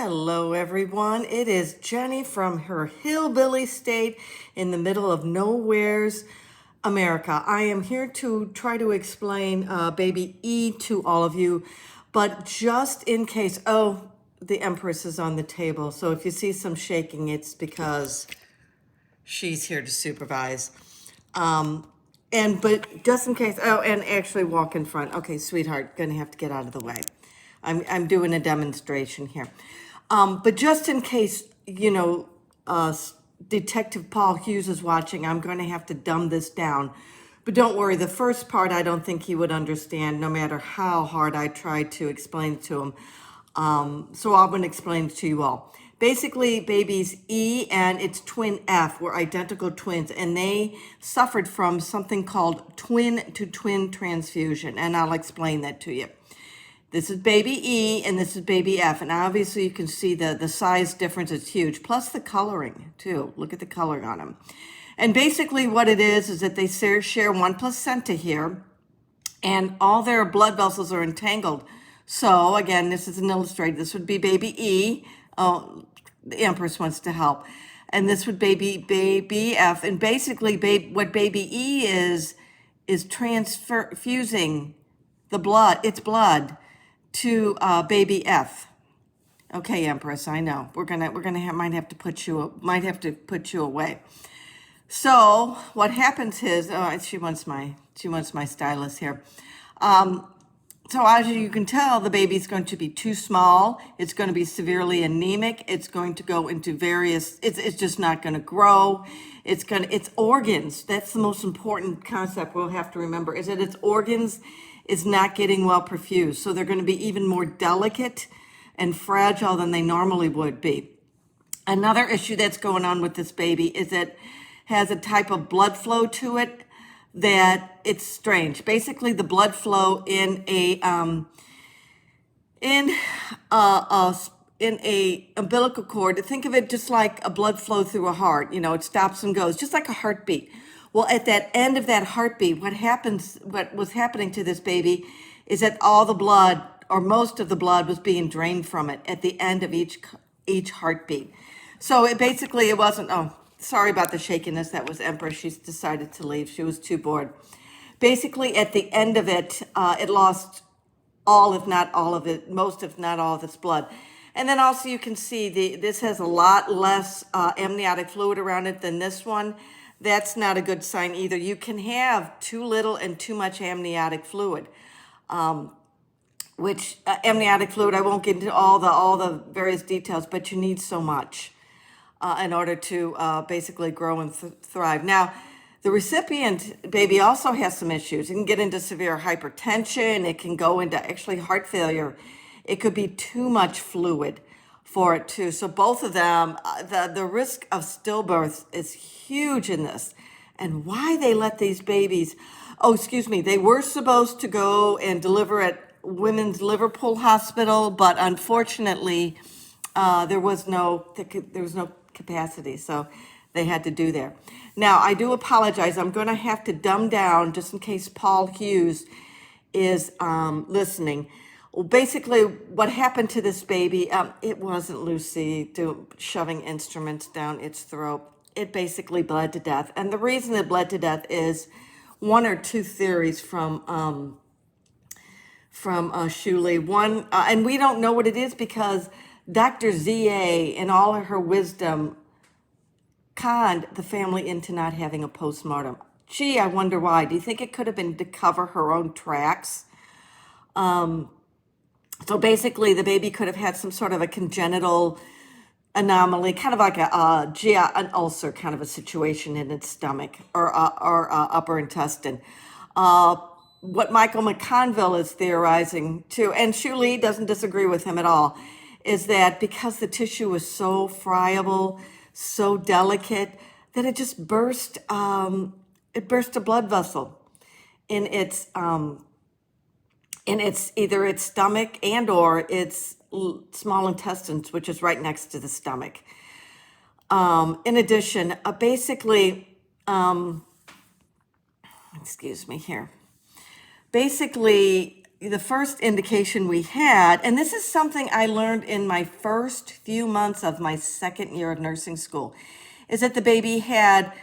Hello, everyone. It is Jenny from her hillbilly state in the middle of nowhere's America. I am here to try to explain baby E to all of you, but just in case, the Empress is on the table. So if you see some shaking, it's because she's here to supervise. But just in case, and actually walk in front. Okay, sweetheart, gonna have to get out of the way. I'm doing a demonstration here. But just in case, Detective Paul Hughes is watching, I'm going to have to dumb this down. But don't worry, the first part I don't think he would understand, no matter how hard I tried to explain it to him. So I'm going to explain it to you all. Basically, babies E and its twin F were identical twins, and they suffered from something called twin-to-twin transfusion, and I'll explain that to you. This is baby E and this is baby F. And obviously you can see the size difference is huge, plus the coloring too. Look at the coloring on them. And basically what it is that they share one placenta here, and all their blood vessels are entangled. So again, this is an illustrated. This would be baby E. Oh, the Empress wants to help. And this would be baby F. And basically what baby E is transfusing its blood to baby F. Okay, Empress, I know might have to put you away. So what happens is, she wants my stylus here. So as you can tell, the baby's going to be too small. It's going to be severely anemic. It's going to go into it's just not going to grow. Its organs, that's the most important concept we'll have to remember, is that its organs is not getting well perfused. So they're going to be even more delicate and fragile than they normally would be. Another issue that's going on with this baby is it has a type of blood flow to it that it's strange. Basically, the blood flow in a umbilical cord, think of it just like a blood flow through a heart. It stops and goes, just like a heartbeat. Well, at that end of that heartbeat, what was happening to this baby is that all the blood, or most of the blood, was being drained from it at the end of each heartbeat. So it wasn't, sorry about the shakiness. That was Empress. She's decided to leave. She was too bored. Basically, at the end of it, it lost all, if not all of it, most, if not all of its blood. And then also you can see this has a lot less amniotic fluid around it than this one. That's not a good sign either. You can have too little and too much amniotic fluid, which amniotic fluid, I won't get into all the various details, but you need so much in order to basically grow and thrive. Now, the recipient baby also has some issues. It can get into severe hypertension. It can go into actually heart failure. It could be too much fluid for it too. So both of them, the risk of stillbirth is huge in this. And why they let these babies, they were supposed to go and deliver at Women's Liverpool Hospital, but unfortunately, there was no capacity, so they had to do there. Now, I do apologize. I'm going to have to dumb down just in case Paul Hughes is listening. Well, basically, what happened to this baby, it wasn't Lucy shoving instruments down its throat. It basically bled to death. And the reason it bled to death is one or two theories from Shuley. One, and we don't know what it is because Dr. Z.A., in all of her wisdom, conned the family into not having a postmortem. Gee, I wonder why. Do you think it could have been to cover her own tracks? So basically, the baby could have had some sort of a congenital anomaly, kind of like an ulcer kind of a situation in its stomach or upper intestine. What Michael McConville is theorizing too, and Shuley doesn't disagree with him at all, is that because the tissue was so friable, so delicate, that it just burst. It burst a blood vessel in its either its stomach and or its small intestines, which is right next to the stomach. In addition, excuse me here. Basically, the first indication we had, and this is something I learned in my first few months of my second year of nursing school, is that the baby had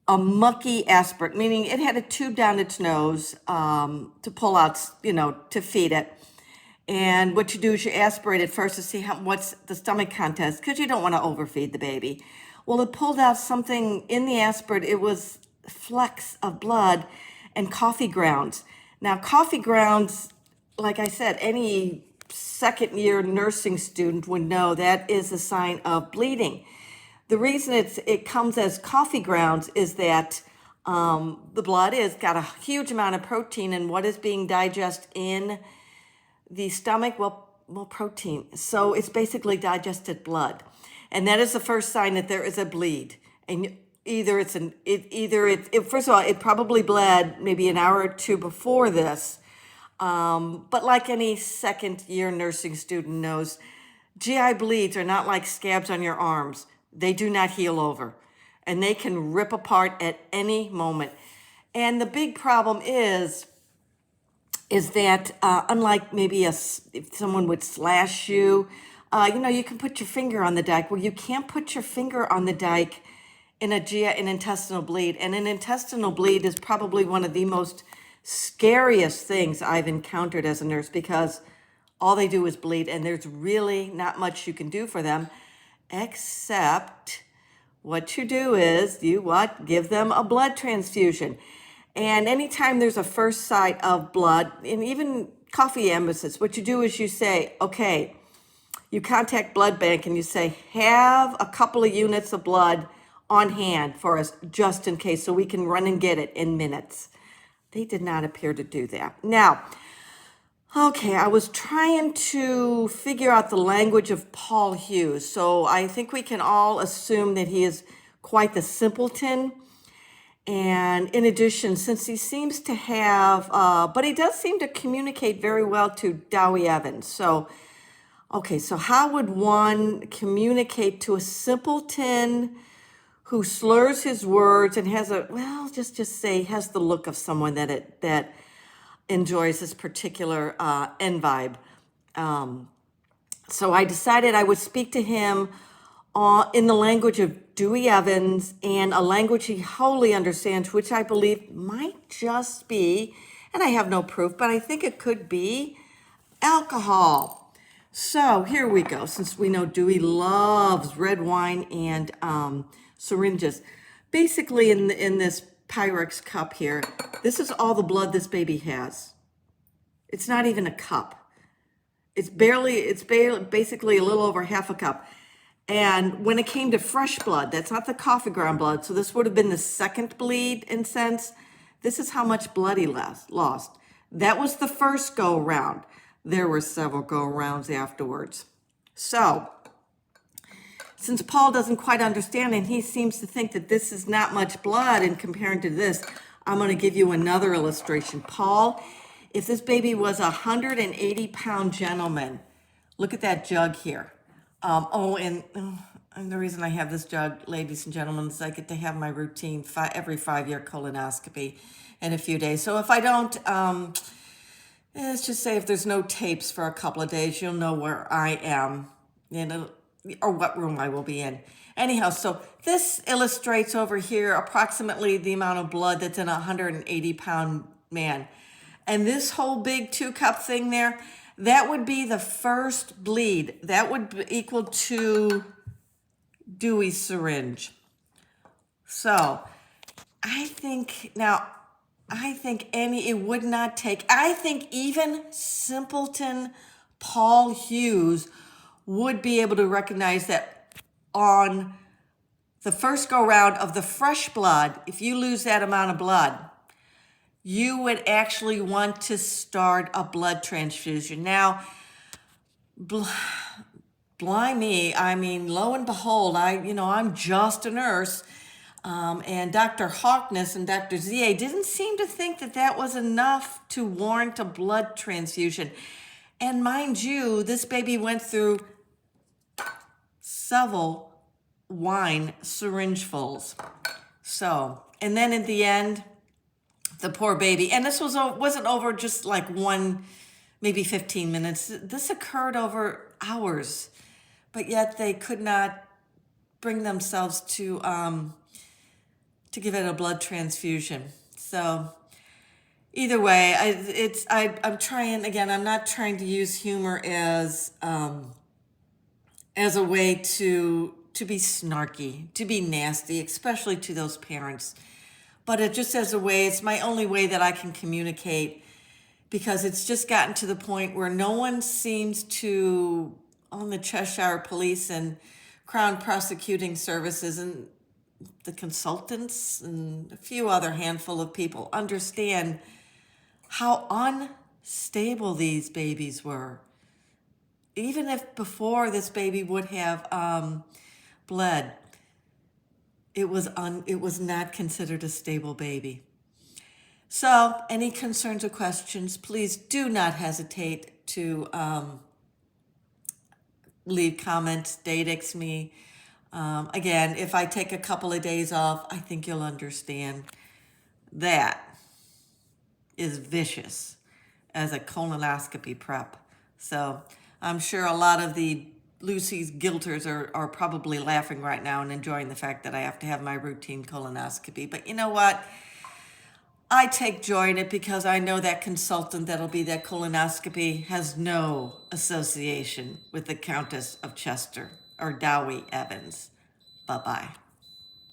a mucky aspirate, meaning it had a tube down its nose to pull out, to feed it. And what you do is you aspirate it first to see what's the stomach contents, because you don't want to overfeed the baby. Well, it pulled out something in the aspirate. It was flecks of blood and coffee grounds. Now, coffee grounds, like I said, any second year nursing student would know that is a sign of bleeding. The reason it comes as coffee grounds is that the blood has got a huge amount of protein, and what is being digested in the stomach, well, protein. So it's basically digested blood, and that is the first sign that there is a bleed. And first of all, it probably bled maybe an hour or two before this. But like any second year nursing student knows, GI bleeds are not like scabs on your arms. They do not heal over, and they can rip apart at any moment. And the big problem is that unlike maybe if someone would slash you, you can put your finger on the dike. Well, you can't put your finger on the dike in an intestinal bleed. And an intestinal bleed is probably one of the most scariest things I've encountered as a nurse, because all they do is bleed, and there's really not much you can do for them, except what you do is give them a blood transfusion. And anytime there's a first sight of blood, and even coffee emesis, what you do is you say, okay, you contact blood bank and you say, have a couple of units of blood on hand for us just in case, so we can run and get it in minutes. They did not appear to do that. Now, okay, I was trying to figure out the language of Paul Hughes. So I think we can all assume that he is quite the simpleton. And in addition, since he seems to have, but he does seem to communicate very well to Dowie Evans. So, okay, so how would one communicate to a simpleton who slurs his words and has just say has the look of someone that enjoys this particular vibe. So I decided I would speak to him in the language of Dewey Evans, and a language he wholly understands, which I believe might just be, and I have no proof, but I think it could be alcohol. So here we go. Since we know Dewey loves red wine and syringes, basically in this Pyrex cup here, this is all the blood this baby has. It's not even a cup. It's basically a little over half a cup. And when it came to fresh blood, that's not the coffee ground blood, so this would have been the second bleed in sense. This is how much blood he lost. That was the first go round. There were several go rounds afterwards. So, since Paul doesn't quite understand and he seems to think that this is not much blood in comparing to this, I'm going to give you another illustration. Paul, if this baby was a 180-pound gentleman, look at that jug here. And the reason I have this jug, ladies and gentlemen, is I get to have my routine every 5-year colonoscopy in a few days. So if I don't, let's just say if there's no tapes for a couple of days, you'll know where I am, or what room I will be in. Anyhow, so this illustrates over here approximately the amount of blood that's in a 180-pound man. And this whole big 2-cup thing there, that would be the first bleed. That would be equal to Dewey's syringe. So I think even simpleton Paul Hughes would be able to recognize that on the first go round of the fresh blood, if you lose that amount of blood, you would actually want to start a blood transfusion. Now, blimey, lo and behold, I'm just a nurse, and Dr. Hawkness and Dr. ZA didn't seem to think that was enough to warrant a blood transfusion. And mind you, this baby went through several wine syringefuls. So, and then at the end, The poor baby. And this wasn't over just like maybe 15 minutes. This occurred over hours, but yet they could not bring themselves to give it a blood transfusion. So either way, I'm trying again. I'm not trying to use humor as a way to be snarky, to be nasty, especially to those parents. But it just as a way. It's my only way that I can communicate, because it's just gotten to the point where no one seems to, on the Cheshire Police and Crown Prosecuting Services and the consultants and a few other handful of people, understand how unstable these babies were. Even if before this baby would have bled, it was not considered a stable baby. So, any concerns or questions, please do not hesitate to leave comments, Datex me. Again, if I take a couple of days off, I think you'll understand that is vicious as a colonoscopy prep. So I'm sure a lot of the Lucy's guilters are probably laughing right now and enjoying the fact that I have to have my routine colonoscopy. But you know what? I take joy in it because I know that consultant that'll be that colonoscopy has no association with the Countess of Chester or Dowie Evans. Bye-bye.